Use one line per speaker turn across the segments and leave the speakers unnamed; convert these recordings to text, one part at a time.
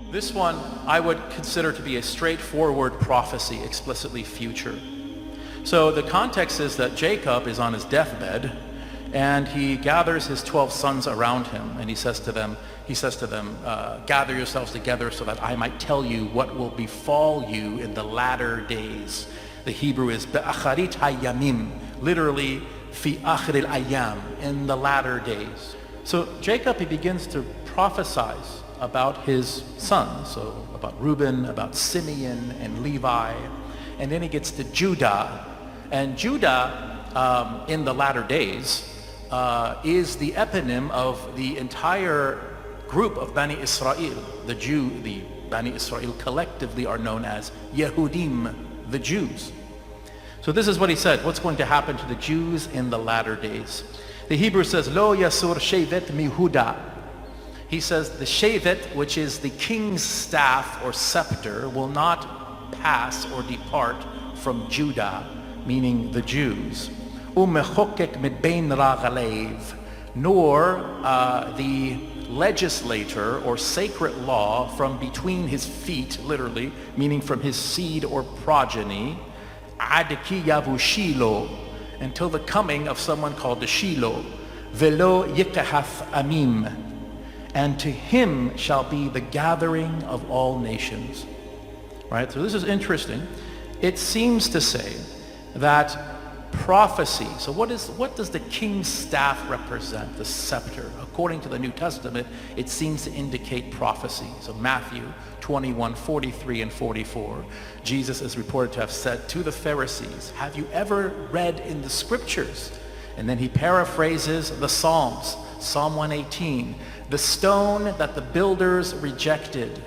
This one I would consider to be a straightforward prophecy, explicitly future. So the context is that Jacob is on his deathbed, and he gathers his 12 sons around him, and he says to them, gather yourselves together so that I might tell you what will befall you in the latter days. The Hebrew is be'acharit hayamim, literally fi akhir al-ayam, in the latter days. So Jacob, he begins to prophesy about his sons, so about Reuben, about Simeon and Levi, and then he gets to Judah. And Judah, in the latter days, is the eponym of the entire group of Bani Israel. The Bani Israel collectively are known as Yehudim, the Jews. So this is what he said, what's going to happen to the Jews in the latter days. The Hebrew says, Lo yasur shevet mihuda. He says the shevet, which is the king's staff or scepter, will not pass or depart from Judah, meaning the Jews. Umechokek midbein ragalev, nor the legislator or sacred law from between his feet, literally, meaning from his seed or progeny, adki yavu Shiloh, until the coming of someone called the Shiloh, velo yikahath amim, and to him shall be the gathering of all nations. Right, so this is interesting. It seems to say that prophecy, so what does the king's staff represent, the scepter? According to the New Testament, it seems to indicate prophecy. So Matthew 21:43 and 44, Jesus is reported to have said to the Pharisees, have you ever read in the scriptures? And then he paraphrases the Psalms, Psalm 118, the stone that the builders rejected,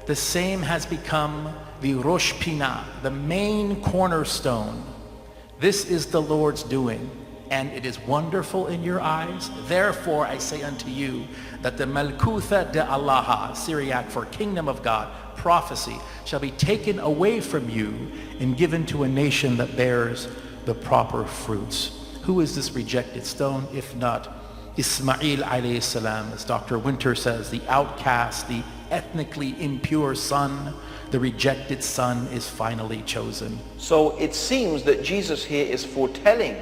the same has become the Rosh Pinah, the main cornerstone. This is the Lord's doing, and it is wonderful in your eyes. Therefore I say unto you that the Malkutha de Allah, Syriac for kingdom of God, prophecy, shall be taken away from you and given to a nation that bears the proper fruits. Who is this rejected stone, if not Ismail alayhi salam, as Dr. Winter says, the outcast, the ethnically impure son, the rejected son is finally chosen.
So it seems that Jesus here is foretelling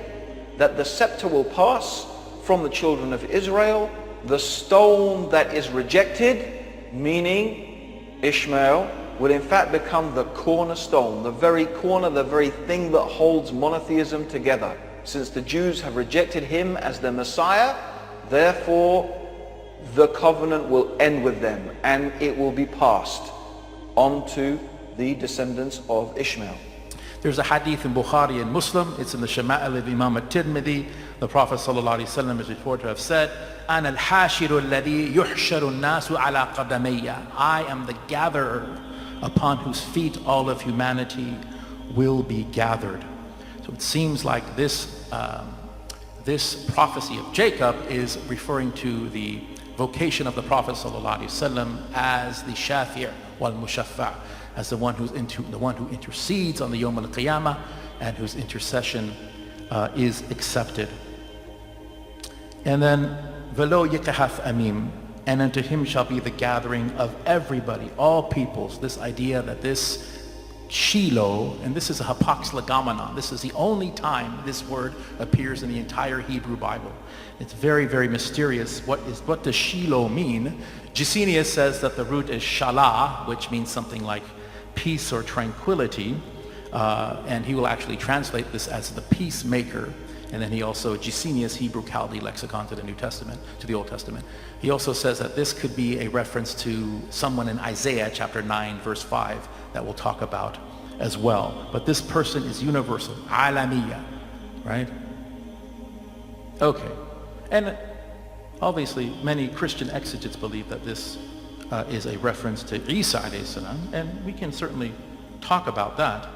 that the scepter will pass from the children of Israel. The stone that is rejected, meaning Ishmael, will in fact become the cornerstone, the very corner, the very thing that holds monotheism together. Since the Jews have rejected him as the Messiah, therefore the covenant will end with them and it will be passed on to the descendants of Ishmael.
There's a hadith in Bukhari and Muslim, it's in the Shama'il of Imam al-Tirmidhi. The Prophet ﷺ is reported to have said, أَنَا الْحَاشِرُ الَّذِي يُحْشَرُ النَّاسُ عَلَىٰ قَدَمَيَّ. I am the gatherer upon whose feet all of humanity will be gathered. So it seems like this prophecy of Jacob is referring to the vocation of the Prophet ﷺ as the Shafi' wal Mushaffa', as the one who intercedes on the Yawm al-Qiyamah and whose intercession is accepted. And then velo yikahath amim, and unto him shall be the gathering of everybody, all peoples. This idea that this Shiloh, and this is a hapax legomenon, this is the only time this word appears in the entire Hebrew Bible. It's very, very mysterious. What does Shiloh mean? Gesenius says that the root is shalah, which means something like peace or tranquility, and he will actually translate this as the peacemaker. And then he also, Gesenius, Hebrew Chaldee lexicon to the New Testament, to the Old Testament. He also says that this could be a reference to someone in Isaiah chapter 9, verse 5, that we'll talk about as well. But this person is universal, alamiya, right? Okay. And obviously, many Christian exegetes believe that this is a reference to Isa alayhi salam, and we can certainly talk about that.